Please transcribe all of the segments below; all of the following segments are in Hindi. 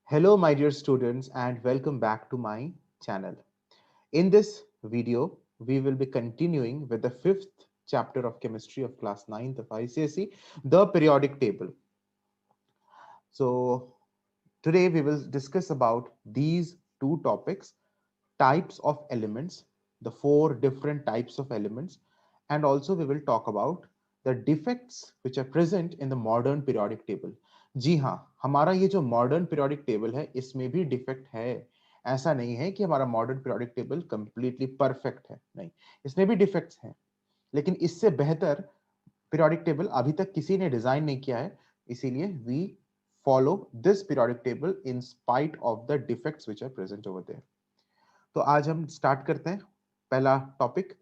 Hello, my dear students, and welcome back to my channel. In this video, we will be continuing with the fifth chapter of chemistry of class 9th of ICSE, the periodic table. So, today we will discuss about these two topics, types of elements, the four different types of elements, and also we will talk about the defects which are present in the modern periodic table. जी हाँ, हमारा ये जो मॉडर्न पीरियोडिक टेबल है इसमें भी डिफेक्ट है. ऐसा नहीं है कि हमारा modern periodic table completely perfect है, नहीं, इसमें भी डिफेक्ट्स हैं, लेकिन इससे बेहतर पीरियोडिक टेबल अभी तक किसी ने डिजाइन नहीं किया है. इसीलिए we follow this periodic table in spite of the defects which are present over there. तो आज हम स्टार्ट करते हैं. पहला topic,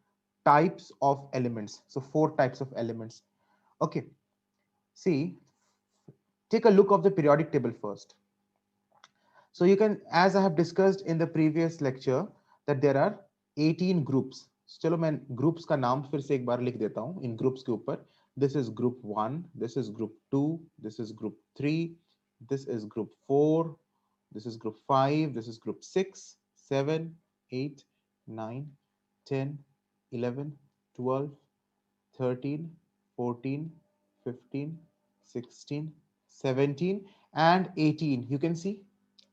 types of elements. So four types of elements. Okay, see, take a look of the periodic table first. So you can, as I have discussed in the previous lecture, that there are 18 groups. चलो मैं ग्रुप्स का नाम फिर से एक बार लिख देता हूं इन ग्रुप्स के ऊपर. This is group 1, this is group 2, this is group 3, this is group 4, this is group 5, this is group 6, 7, 8, 9, 10, 11, 12, 13, 14, 15, 16, 17, and 18. You can see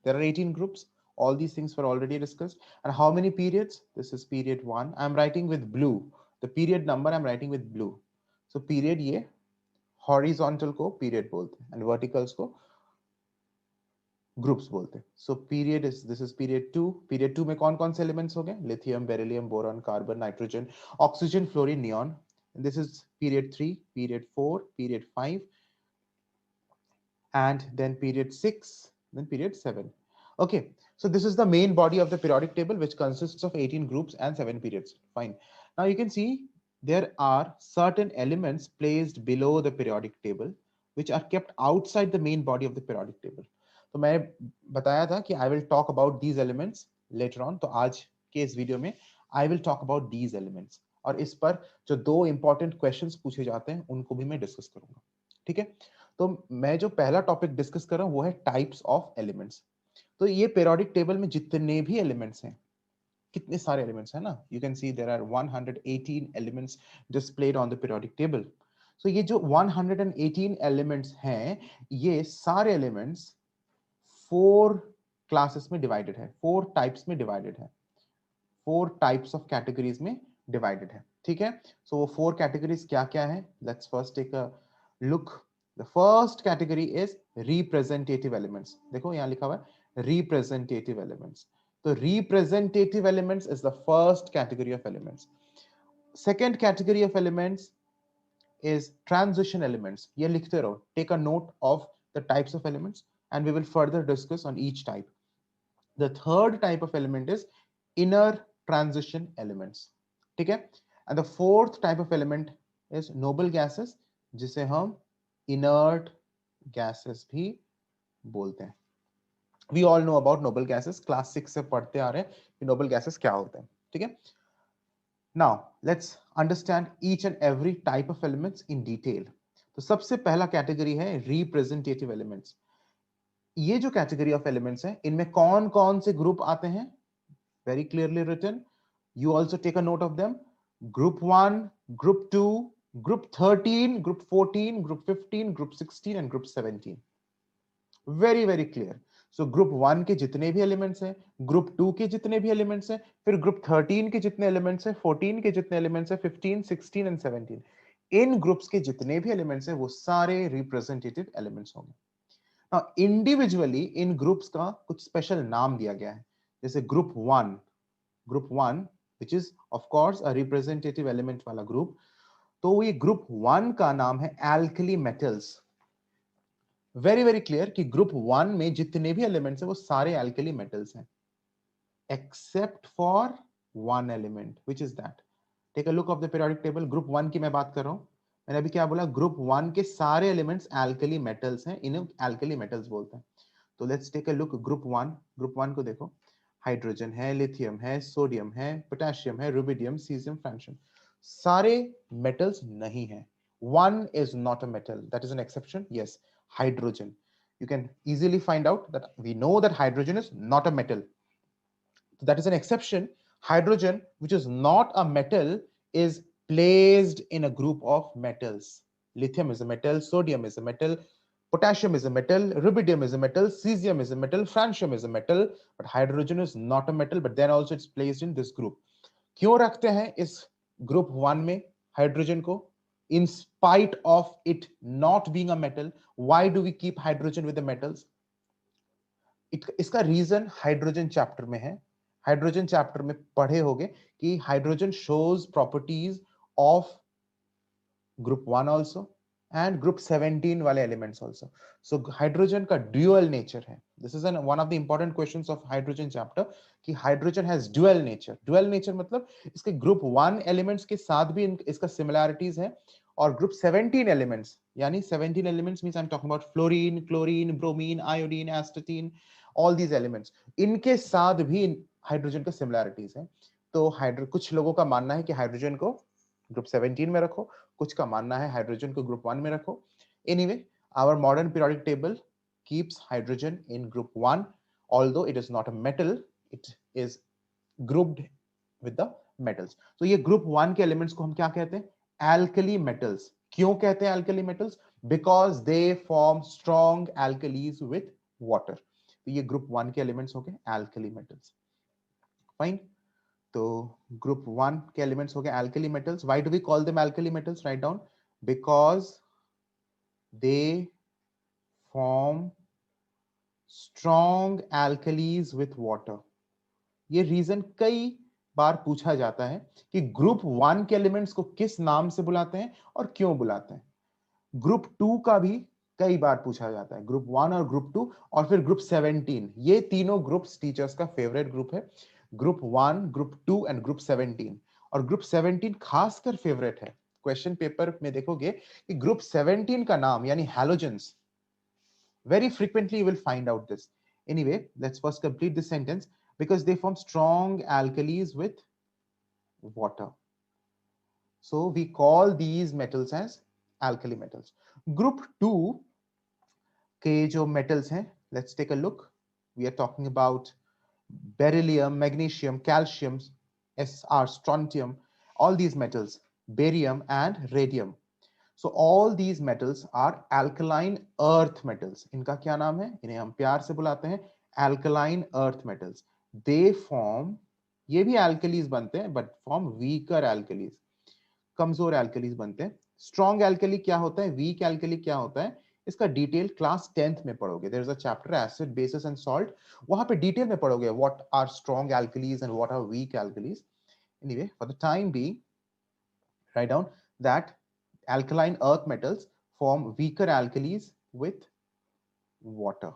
there are 18 groups. All these things were already discussed. And how many periods? This is period 1. I'm writing with blue. The period number I'm writing with blue. So period ये horizontal को period बोलते हैं and verticals को ग्रुप्स बोलते हैं. So period is, this is period 2. Period 2 में कौन कौन से एलिमेंट्स हो गए? Lithium, beryllium, boron, carbon, nitrogen, oxygen, fluorine, neon. This is period 3, period 4, period 5, and then period 6, then period 7. Okay, so this is the main body of the periodic table, which consists of 18 groups and 7 periods. Fine. Now you can see there are certain elements placed below the periodic table which are kept outside the main body of the periodic table. तो मैं बताया था कि I will talk about these elements later on. तो आज के इस वीडियो में I will talk about these elements, और इस पर जो दो इंपॉर्टेंट क्वेश्चंस पूछे जाते हैं उनको भी मैं डिस्कस करूंगा. ठीक है, तो मैं जो पहला टॉपिक डिस्कस कर रहा हूं वो है टाइप्स ऑफ एलिमेंट्स. तो ये पीरियोडिक टेबल में जितने भी एलिमेंट्स हैं, कितने सारे एलिमेंट्स हैं ना, you can see there are 118 elements displayed on the periodic table. So ये जो 118 एलिमेंट्स हैं, ये सारे एलिमेंट्स फोर क्लासेस में डिवाइडेड है, फोर टाइप्स में डिवाइडेड है, फोर टाइप्स ऑफ कैटेगरीज में डिवाइडेड है. ठीक है, सो वो फोर कैटेगरीज क्या क्या है? Let's first take a look. The first category is representative elements. देखो यहां लिखा हुआ है रिप्रेजेंटेटिव एलिमेंट्स. तो representative elements is the first category of elements. Second category of elements is transition elements. ये लिखते रहो, take a note of the types of elements and we will further discuss on each type. The third type of element is inner transition elements. ठीक है, and the fourth type of element is noble gases, जिसे हम inert gases भी बोलते हैं. We all know about noble gases, class 6 से पढ़ते आ रहे हैं कि noble gases क्या होते हैं. ठीक है, now let's understand each and every type of elements in detail. तो सबसे पहला कैटेगरी है रिप्रेजेंटेटिव एलिमेंट्स. ये जो कैटेगरी ऑफ एलिमेंट्स है, इनमें कौन कौन से ग्रुप आते हैं? very clearly written. You also take a note of them. Group 1, Group 2, Group 13, Group 14, Group 15, Group 16 and Group 17. Very very clear. So Group 1 के जितने भी एलिमेंट्स हैं, Group 2 के जितने भी एलिमेंट्स हैं, फिर Group 13 के जितने एलिमेंट्स हैं, 14 के जितने एलिमेंट्स हैं, 15, 16 and 17, इन ग्रुप्स के जितने भी एलिमेंट्स हैं वो सारे रिप्रेजेंटेटिव एलिमेंट्स होंगे. Now, इंडिविजुअली इन ग्रुप्स का कुछ स्पेशल नाम दिया गया है. जैसे group one which is of course a representative element वाला ग्रुप. तो ये ग्रुप वन का नाम है alkali metals. Very very clear कि ग्रुप वन में जितने भी एलिमेंट्स हैं वो सारे एल्कली मेटल्स हैं, except for one element, which is that. Take a look of the periodic table. Group one की मैं बात कर रहा हूं. मैंने अभी क्या बोला? ग्रुप वन के सारे एलिमेंट्स एल्कली मेटल्स हैं, इन्हें एल्कली मेटल्स बोलते हैं. तो let's take a look. Group one को देखो. हाइड्रोजन है, लिथियम है, सोडियम है, पोटेशियम है, रुबिडियम, सीजियम, फ्रांशियम, सारे मेटल्स नहीं है. One is not a metal, that is an exception. Yes, hydrogen. you can easily find out that we know that hydrogen is not a metal. So that is an exception. Hydrogen, which is not a metal, is placed in a group of metals. Lithium is a metal, sodium is a metal, potassium is a metal, rubidium is a metal, cesium is a metal, francium is a metal, but hydrogen is not a metal, but then also it's placed in this group. क्यों रखते हैं इस ग्रुप 1 में हाइड्रोजन को? In spite of it not being a metal, why do we keep hydrogen with the metals? इसका रीजन हाइड्रोजन चैप्टर में है. हाइड्रोजन चैप्टर में पढ़े होंगे कि hydrogen shows properties of group 1 also and group 17 वाले एलिमेंट्स आल्सो. सो हाइड्रोजन का ड्यूअल नेचर है. This is one of the important questions of hydrogen chapter कि hydrogen has dual nature. Dual nature मतलब इसके ग्रुप 1 एलिमेंट्स के साथ भी इसका सिमिलैरिटीज है, और ग्रुप 17 एलिमेंट्स, यानी 17 elements means I am talking about fluorine, chlorine, bromine, iodine, एस्टेटीन, all these elements, इनके साथ भी हाइड्रोजन का सिमिलैरिटीज है. तो कुछ लोगों का मानना है कि हाइड्रोजन को ग्रुप 17 में रखो, कुछ का मानना है हाइड्रोजन को ग्रुप 1 में रखो. Anyway, our modern periodic table keeps hydrogen in group 1, although it is not a metal, it is grouped with the metals. तो ये ग्रुप 1 के एलिमेंट्स को हम क्या कहते हैं? Alkali metals. क्यों कहते हैं alkali metals? Because they form strong alkalis with water. तो ये ग्रुप 1 के एलिमेंट्स हो गए alkali metals. Fine. तो ग्रुप 1 के एलिमेंट्स हो गए alkali metals. Why do we call them alkali metals? Write down. Because they form strong alkalis with water. ये रीजन कई बार पूछा जाता है कि ग्रुप 1 के एलिमेंट्स को किस नाम से बुलाते हैं और क्यों बुलाते हैं. ग्रुप 2 का भी कई बार पूछा जाता है, ग्रुप 1 और ग्रुप 2, और फिर ग्रुप 17. ये तीनों ग्रुप्स टीचर्स का फेवरेट ग्रुप है. Group 1, group 2 and group 17. और ग्रुप 17 खासकर फेवरेट है. क्वेश्चन पेपर में देखोगे कि ग्रुप 17 का नाम यानी halogens, very frequently you will find out this. Anyway, let's first complete this sentence. Because they form strong alkalis with water, so we call these metals as alkali metals. Group 2 के जो metals हैं, let's take a look. We are talking about beryllium, magnesium, calcium, Sr, strontium, all these metals, barium and radium. So all these metals are alkaline earth metals. इनका क्या नाम है? इन्हें हम प्यार से बुलाते हैं alkaline earth metals. They form, ये भी alkalis बनते हैं but form weaker alkalis, कमजोर alkalis बनते हैं. Strong alkali क्या होता है, weak alkali क्या होता है, इसका डिटेल क्लास 10th में पढ़ोगे. There is a chapter acid, bases and salt. वहां पे डिटेल में पढ़ोगे what are strong alkalis and what are weak alkalis. Anyway, for the time being, write down that alkaline earth metals form weaker alkalis with water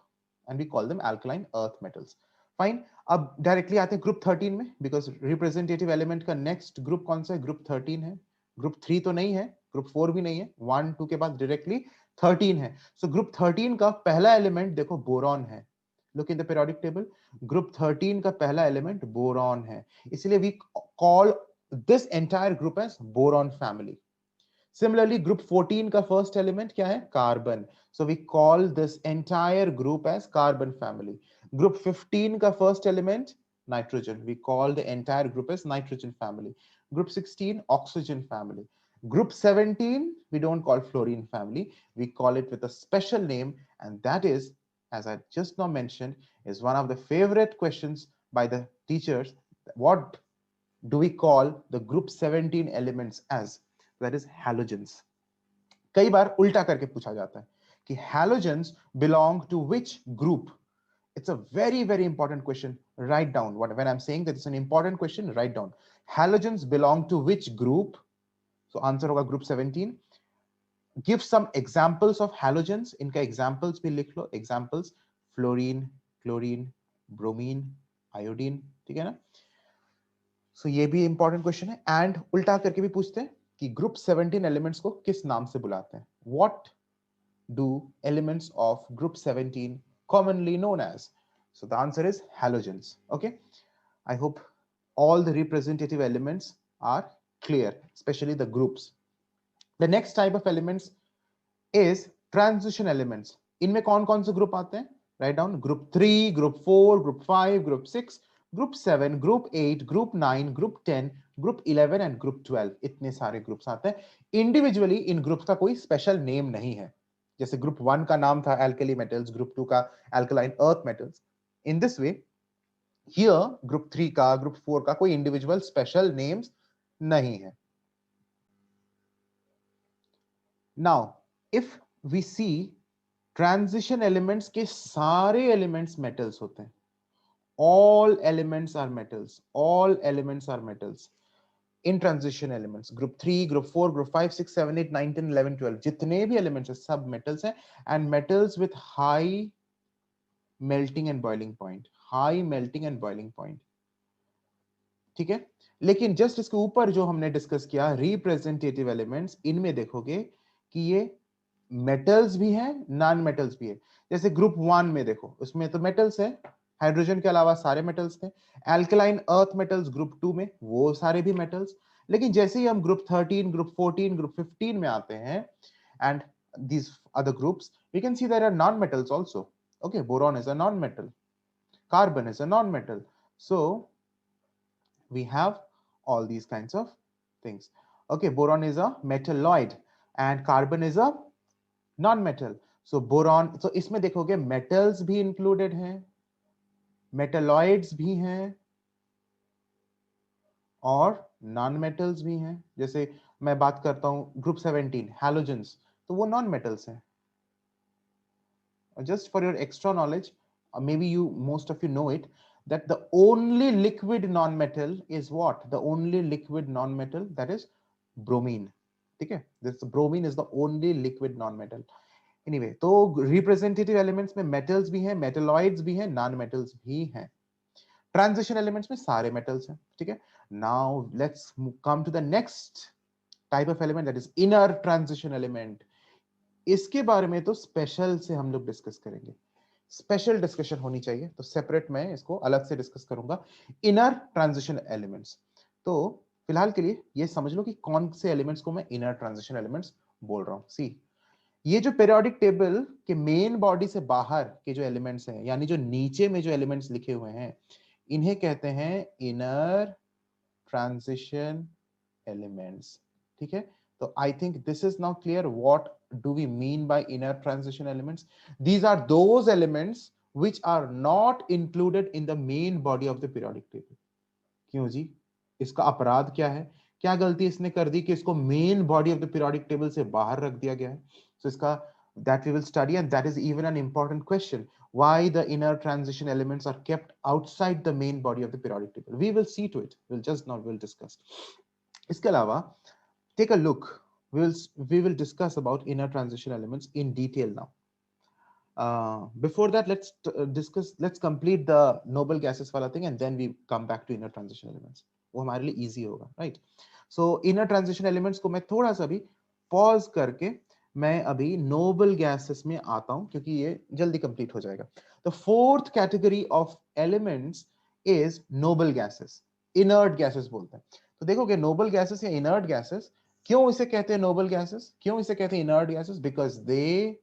and we call them alkaline earth metals. Fine. अब डायरेक्टली आते हैं ग्रुप 13 में, बिकॉज रिप्रेजेंटेटिव एलिमेंट का नेक्स्ट ग्रुप कौन सा है? ग्रुप 13 है. ग्रुप 3 तो नहीं है, ग्रुप 4 भी नहीं है, 1 2 के बाद डायरेक्टली 13 है. सो ग्रुप 13 का पहला एलिमेंट देखो बोरॉन है. Look in the periodic table. Group 13 का पहला एलिमेंट बोरॉन है, इसलिए we call this entire group as boron family. Similarly, group 14 का first element क्या है? Carbon. So we call this entire group as carbon family. Group 15 का first element nitrogen. We call the entire group as nitrogen family. Group 16 oxygen family. Group 17 we don't call fluorine family. We call it with a special name, and that is, as I just now mentioned, is one of the favorite questions by the teachers. What do we call the group 17 elements as? That is halogens. कई बार उल्टा करके पूछा जाता है कि halogens belong to which group. It's a very very important question. Write down when I'm saying that it's an important question. Write down halogens belong to which group. So answer होगा group 17. Give some examples of halogens. इनका examples भी लिख लो. Examples: fluorine, chlorine, bromine, iodine. ठीक है ना? So ये भी important question है. And उल्टा करके भी पूछते हैं कि ग्रुप 17 एलिमेंट्स को किस नाम से बुलाते हैं. What do elements of group 17 commonly known as? So the answer is halogens. Okay, I hope all the representative elements are clear, especially the groups. The next type of elements is transition elements. इनमें कौन कौन से ग्रुप आते हैं? Write down, group 3, group 4, group 5, group 6, group 7, group 8, group 9, group 10, group 11 and group 12। इतने सारे ग्रुप्स आते हैं। इंडिविजुअली इन ग्रुप्स का कोई स्पेशल नेम नहीं है। जैसे ग्रुप 1 का नाम था एल्कली मेटल्स, ग्रुप 2 का alkaline earth metals. In this way here group 3 का, ग्रुप 4 का कोई इंडिविजुअल स्पेशल नेम्स नहीं है। Now if we see, transition elements के सारे एलिमेंट्स मेटल्स होते हैं। all elements are metals, all elements are metals in transition elements, group 3, group 4, group 5, 6, 7, 8, 9, 10, 11, 12 जितने भी elements हैं सब metals हैं, and metals with high melting and boiling point, high melting and boiling point। ठीक है, लेकिन जस्ट इसके ऊपर जो हमने डिस्कस किया रिप्रेजेंटेटिव एलिमेंट्स, इनमें देखोगे कि ये मेटल्स भी हैं, नॉन मेटल्स भी है। जैसे ग्रुप 1 में देखो, उसमें तो मेटल्स है, हाइड्रोजन के अलावा सारे मेटल्स थे। एल्कलाइन अर्थ मेटल्स ग्रुप 2 में, वो सारे भी मेटल्स। लेकिन जैसे ही हम ग्रुप 13, ग्रुप 14, ग्रुप 15 में आते हैं, and these other groups, we can see there are non-metals also. Okay, boron is a non-metal, carbon is a non-metal. So we have all these kinds of things. Okay, boron is a metalloid and carbon is a non-metal. So boron, so इसमें देखोगे metals भी included हैं, metalloids भी हैं और non-metals भी हैं। जैसे मैं बात करता हूं ग्रुप 17 halogens, तो वो non-metals हैं। Just for your extra knowledge, maybe most of you know it, that the only liquid non-metal is what? The only liquid non-metal, that is bromine. ठीक है, this bromine is the only liquid non-metal. Anyway, तो representative elements में metals भी हैं, metalloids भी हैं, non-metals भी हैं। Transition elements में सारे metals हैं। ठीक है, now let's come to the next type of element, that is inner transition element. इसके बारे में तो स्पेशल से हम लोग डिस्कस करेंगे, स्पेशल डिस्कशन होनी चाहिए, तो सेपरेट मैं इसको अलग से डिस्कस करूंगा, इनर ट्रांजिशन एलिमेंट्स। तो फिलहाल के लिए ये समझ लो कि कौन से एलिमेंट्स को मैं इनर ट्रांजिशन एलिमेंट्स बोल रहा हूं। सी, ये जो पीरियोडिक टेबल के मेन बॉडी से बाहर के जो एलिमेंट्स हैं, यानी जो नीचे में जो एलिमेंट्स लिखे हुए हैं, इन्हें कहते हैं इनर ट्रांजिशन एलिमेंट्स। ठीक है, so I think this is now clear. What do we mean by inner transition elements? These are those elements which are not included in the main body of the periodic table. क्यों जी, इसका अपराध क्या है? क्या गलती इसने कर दी कि इसको main body of the periodic table से बाहर रख दिया गया है? So इसका that we will study, and that is even an important question. Why the inner transition elements are kept outside the main body of the periodic table? We will see to it. We'll discuss. इसके अलावा take a look. We will discuss about inner transition elements in detail now. Before that, let's complete the noble gases wala thing, and then we come back to inner transition elements. वो हमारे लिए easy होगा, right? So inner transition elements को मैं थोड़ा सा भी pause करके मैं अभी noble gases में आता हूं, क्योंकि ये जल्दी complete हो जाएगा। The fourth category of elements is noble gases, inert gases बोलते हैं। तो देखोगे noble gases या inert gases, क्यों इसे कहते हैं noble gases, क्यों इसे कहते हैं inert gases? Because they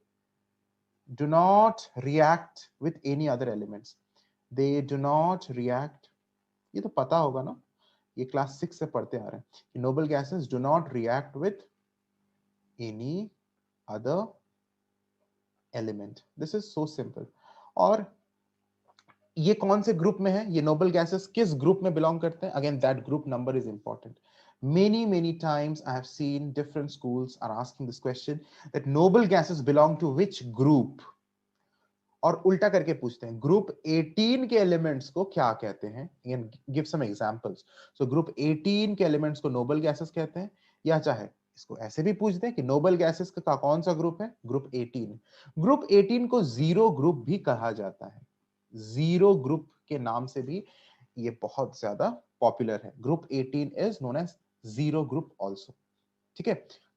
do not react with any other elements. They do not react, ये तो पता होगा ना, ये क्लास 6 से पढ़ते आ रहे हैं कि noble gases do not react with any other element. This is so simple. और ये कौन से ग्रुप में है, ये noble gases किस ग्रुप में बिलोंग करते हैं? Again, that group number is important. Many times I have seen different schools are asking this question, that noble gases belong to which group? और उल्टा करके पूछते हैं ग्रुप 18 के एलिमेंट्स को क्या कहते हैं? Give some examples. So group 18 के एलिमेंट्स को नोबल गैसेस कहते हैं, या चाहे इसको ऐसे भी पूछ दें कि नोबल गैसेस का कौन सा ग्रुप है? ग्रुप 18। ग्रुप 18 को जीरो ग्रुप भी कहा जाता है, जीरो ग्रुप के नाम से भी ये बहुत ज्यादा पॉपुलर है। Group 18 is known as zero group also. ठीक है,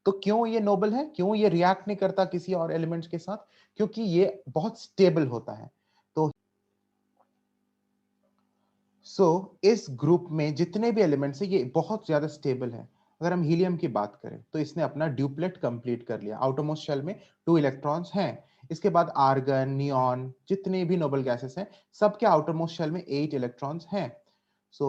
तो क्यों ये नोबल है, क्यों ये रिएक्ट नहीं करता किसी और एलिमेंट्स के साथ? क्योंकि ये बहुत स्टेबल होता है। तो इस ग्रुप में जितने भी एलिमेंट्स हैं, ये बहुत ज्यादा स्टेबल है। अगर हम हीलियम की बात करें तो इसने अपना ड्यूप्लेट कंप्लीट कर लिया, आउटरमोस्ट शेल में 2 इलेक्ट्रॉन्स हैं, इसके बाद आर्गन, नियॉन, जितने भी नोबल गैसेस हैं सबके आउटर मोस्ट शेल में 8 इलेक्ट्रॉन्स हैं। सो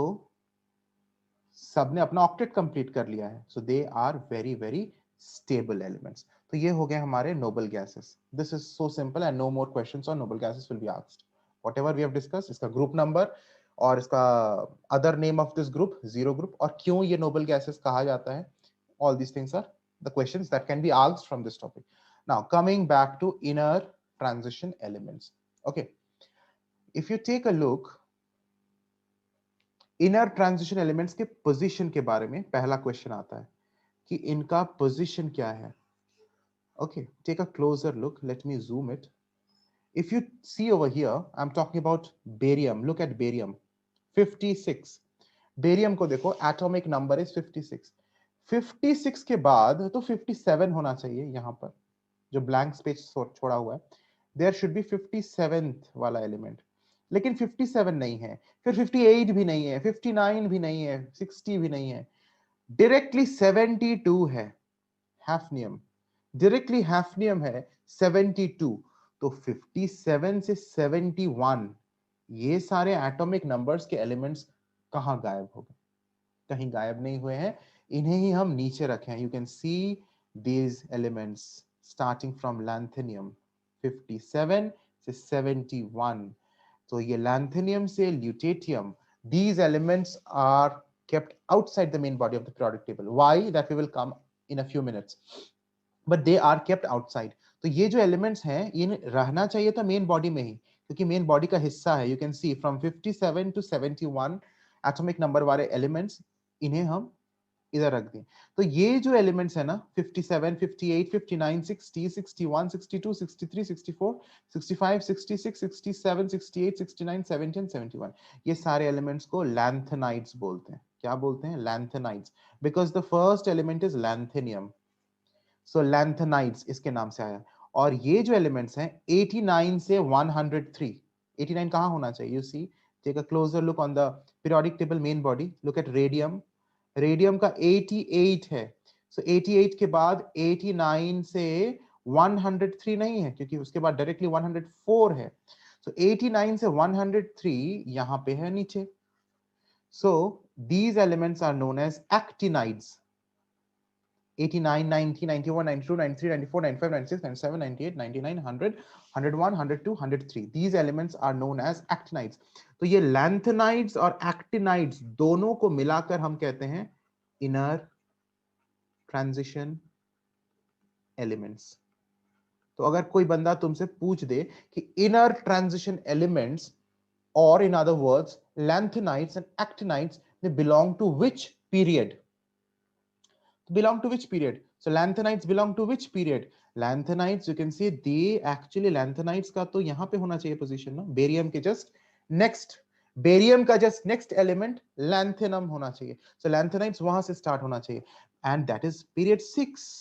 सबने अपना ऑक्टेट कंप्लीट कर लिया है, so they are very very stable elements. तो ये हो गए हमारे noble gases. This is so simple and no more questions on noble gases will be asked. Whatever we have discussed, इसका ग्रुप नंबर और इसका other name of this group, zero group, और क्यों ये नोबल गैसेस कहा जाता है, all these things are the questions that can be asked from this topic. Now coming back to inner transition elements. Okay, if you take a look, inner transition elements के पोजीशन के बारे में पहला क्वेश्चन आता है कि इनका पोजीशन क्या है। Okay, take a closer look, let me zoom it. If you see over here, I am talking about barium, look at barium 56। Barium को देखो, एटॉमिक नंबर इज 56। 56 के बाद तो 57 होना चाहिए, यहां पर जो ब्लैंक स्पेस छोड़ा हुआ है, देयर शुड बी 57th वाला एलिमेंट, लेकिन 57 नहीं है, फिर 58 भी नहीं है, 59 भी नहीं है, 60 भी नहीं है, डायरेक्टली 72 है, हैफनियम, डायरेक्टली हैफनियम है 72। तो 57 से 71 ये सारे एटॉमिक नंबर्स के एलिमेंट्स कहां गायब हो गए? कहीं गायब नहीं हुए हैं, इन्हें ही हम नीचे रखे हैं। You can see these elements starting from lanthanum 57 से 71। तो ये लैंथेनियम से lutetium, these elements are kept outside the main body of the periodic table. Why? That we will come in a few minutes. But they are kept outside. तो ये जो एलिमेंट्स हैं ये रहना चाहिए था मेन बॉडी में ही, क्योंकि मेन बॉडी का हिस्सा है। You can see from 57 to 71 atomic number वाले एलिमेंट्स, इन्हें हम इधर रख दें। तो ये जो एलिमेंट्स है ना, 57, 58, 59, 60, 61, 62, 63, 64, 65, 66, 67, 68, 69, 70 एंड 71, ये सारे एलिमेंट्स को लैंथेनाइड्स बोलते हैं। क्या बोलते हैं? Lanthanides, because the first element is lanthanum, so lanthanides इसके नाम से आया। और ये जो एलिमेंट्स हैं 89 से 103, 89 कहां होना चाहिए? You see, take a closer look on the periodic table main body, look at radium, radium का 88 है, सो 88 के बाद 89 से 103 नहीं है, क्योंकि उसके बाद डायरेक्टली 104 है, सो 89 से 103 यहां पे है नीचे। So these elements are known as actinides. 89, 90, 91, 92, 93, 94, 95, 96, 97, 98, 99, 100, 101, 102, 103. These elements are known as actinides. तो ये लैंथेनाइड्स और एक्टिनाइड्स दोनों को मिलाकर हम कहते हैं इनर ट्रांजिशन एलिमेंट्स। तो अगर कोई बंदा तुमसे पूछ दे कि इनर ट्रांजिशन एलिमेंट्स, और in other words lanthanides and actinides, they belong to which period? Belong to which period? So lanthanides belong to which period? Lanthanides, you can see they actually, lanthanides का तो यहाँ पे होना चाहिए position ना, बेरियम के just next, बेरियम का just next element lanthanum होना चाहिए। So lanthanides वहां से start होना चाहिए, and that is period 6.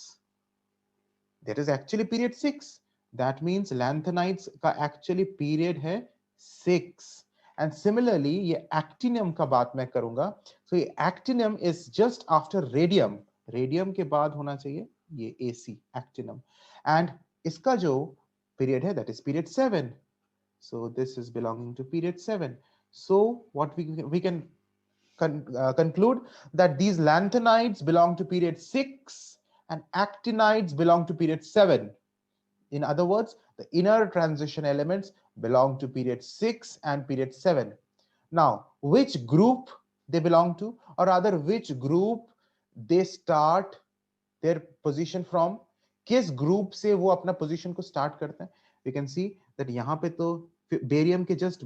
That is actually period 6. That means lanthanides का actually period है 6. And similarly ये actinium का बात मैं करूंगा, so ये actinium is just after radium, radium के बाद होना चाहिए ये AC, एक्टिनम, एंड इसका जो पीरियड है that is period 7, so this is belonging to period 7. So what we can conclude that these lanthanides belong to period 6 and actinides belong to period 7. In other words, the inner transition elements belong to period 6 and period 7. Now, which group they belong to, or rather which group they start their position from, किस ग्रुप से वो अपना पोजीशन को स्टार्ट करते हैं? वी कैन सी दैट यहाँ पे तो बेरियम के जस्ट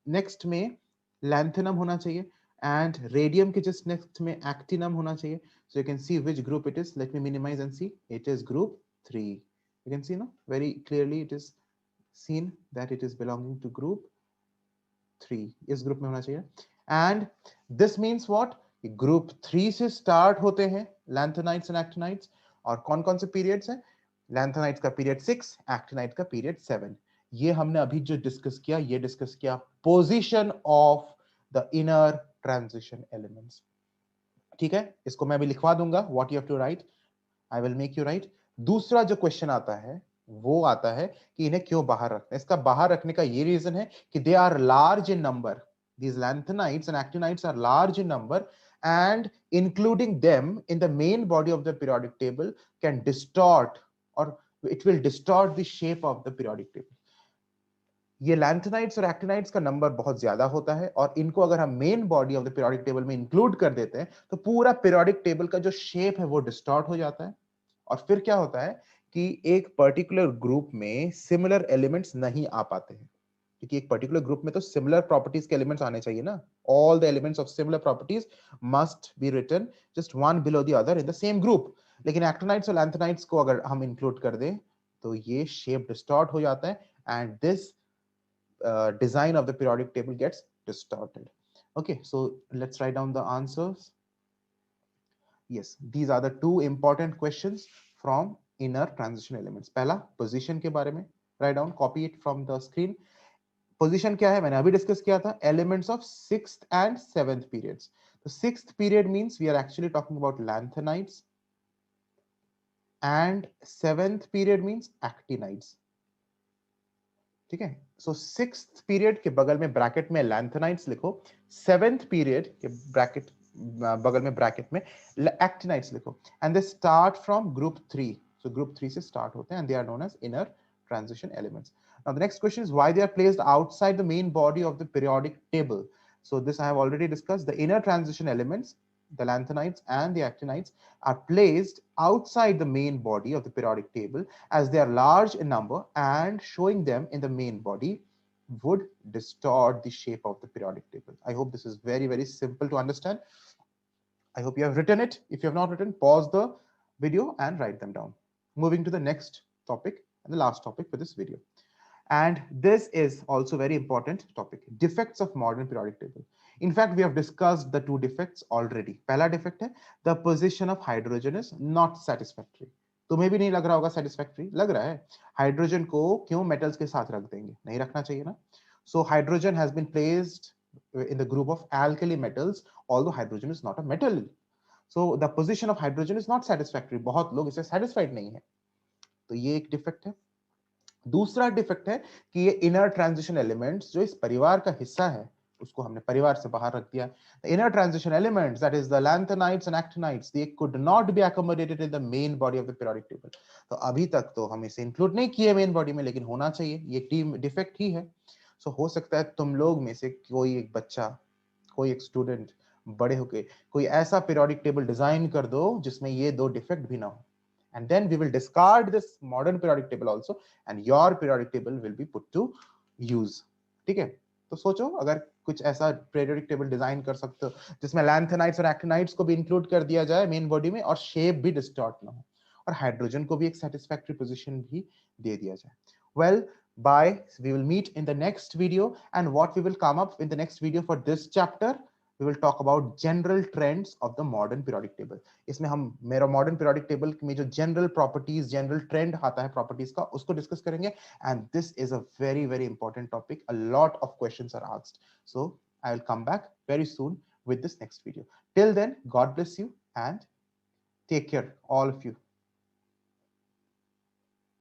नेक्स्ट में लैंथेनम होना चाहिए, एंड रेडियम के जस्ट नेक्स्ट में एक्टिनम होना चाहिए. So you can see which group it is. Let me minimize and see. It is group 3. You can see, no, very clearly it is seen that it is belonging to group 3. इस ग्रुप में होना चाहिए. And this means what? Group 3 से स्टार्ट होते हैं लैंथेनाइड्स एंड एक्टिनाइड्स. और कौन कौन से पीरियड्स हैं? लैंथेनाइड्स का पीरियड 6, एक्टिनाइड का पीरियड 7. ये हमने अभी जो डिस्कस किया, ये डिस्कस किया position of the inner transition elements. ठीक है, इसको मैं अभी लिखवा दूंगा. What you have to write, I will make you write. दूसरा जो क्वेश्चन आता है वो आता है कि इन्हें क्यों बाहर रखना है। इसका बाहर रखने का ये रीजन है कि they are large in number, these lanthanides and actinides are large in number, and including them in the main body of the periodic table can distort, or it will distort the shape of the periodic table. ये लैंथेनाइड्स और एक्टिनाइड्स का नंबर बहुत ज्यादा होता है, और इनको अगर हम main body of the periodic table में इंक्लूड कर देते हैं तो पूरा पीरियोडिक टेबल का जो शेप है वो डिस्टॉर्ट हो जाता है। और फिर क्या होता है कि एक पर्टिकुलर ग्रुप में सिमिलर एलिमेंट्स नहीं आ पाते हैं, क्योंकि एक पर्टिकुलर ग्रुप में तो सिमिलर प्रॉपर्टीज के एलिमेंट्स आने चाहिए ना। All the elements of similar properties must be written just one below the other in the same group. लेकिन एक्टिनाइड्स और लैंथेनाइड्स को अगर हम इंक्लूड कर दें तो ये शेप डिस्टॉर्ट हो जाता है, and this design of the periodic table gets distorted. Okay, so let's write down the answers. Yes, these are the two important questions from inner transition elements. पहला position के बारे में, write down, copy it from the screen. Position क्या है मैंने अभी डिस्कस किया था, elements of 6th and 7th periods. The 6th period means we are actually talking about lanthanides, and 7th period means actinides. ठीक है, सो 6th पीरियड के बगल में ब्रैकेट में लैंथेनाइड्स लिखो, 7th पीरियड के ब्रैकेट बगल में ब्रैकेट में एक्टिनाइड्स लिखो, and they start from group 3। So group 3 से स्टार्ट होते हैं, and they are known as inner transition elements. Now the next question is why they are placed outside the main body of the periodic table. So this I have already discussed. The inner transition elements, the lanthanides and the actinides, are placed outside the main body of the periodic table as they are large in number, and showing them in the main body would distort the shape of the periodic table. I hope this is very, very simple to understand. I hope you have written it. If you have not written, pause the video and write them down. Moving to the next topic and the last topic for this video. And this is also very important topic, defects of modern periodic table. In fact, we have discussed the two defects already. पहला defect है, the position of hydrogen is not satisfactory. तुम्हें भी नहीं लग रहा होगा satisfactory, लग रहा है। हाइड्रोजन को क्यों मेटल्स के साथ रख देंगे, नहीं रखना चाहिए ना। So hydrogen has been placed in the group of alkali metals, although hydrogen is not a metal. So the position of hydrogen is not satisfactory. बहुत लोग इसे satisfied नहीं है, तो ये एक डिफेक्ट है। दूसरा डिफेक्ट है कि ये इनर ट्रांजिशन एलिमेंट्स जो इस परिवार का हिस्सा है उसको हमने परिवार से बाहर रख दिया। The inner transition elements, that is the lanthanides and actinides, they could not be accommodated in the main body of the periodic table. तो अभी तक तो हम इसे इंक्लूड नहीं किए मेन बॉडी में, लेकिन होना चाहिए, ये टीम डिफेक्ट ही है। सो हो सकता है तुम लोग में से कोई एक बच्चा, कोई एक स्टूडेंट बड़े होके कोई ऐसा पीरियोडिक टेबल डिजाइन कर दो जिसमें ये दो डिफेक्ट भी ना हो, and then we will discard this modern periodic table also, and your periodic table will be put to use. ठीक है, तो सोचो अगर कुछ ऐसा periodic table डिजाइन कर सकते हो जिसमें lanthanides और actinides को भी इंक्लूड कर दिया जाए मेन बॉडी में, और शेप भी डिस्टॉर्ट ना हो, और हाइड्रोजन को भी एक satisfactory position भी दे दिया जाए। well, bye, we will meet in the next video, and what we will come up in the next video for this chapter, we will talk about general trends of the modern periodic table. इसमें हम मेरा मॉडर्न पीरियोडिक टेबल में जो जनरल प्रॉपर्टीज, जनरल ट्रेंड आता है प्रॉपर्टीज का, उसको डिस्कस करेंगे, and this is a very very important topic, a lot of questions are asked, so I will come back very soon with this next video. Till then, God bless you and take care, all of you.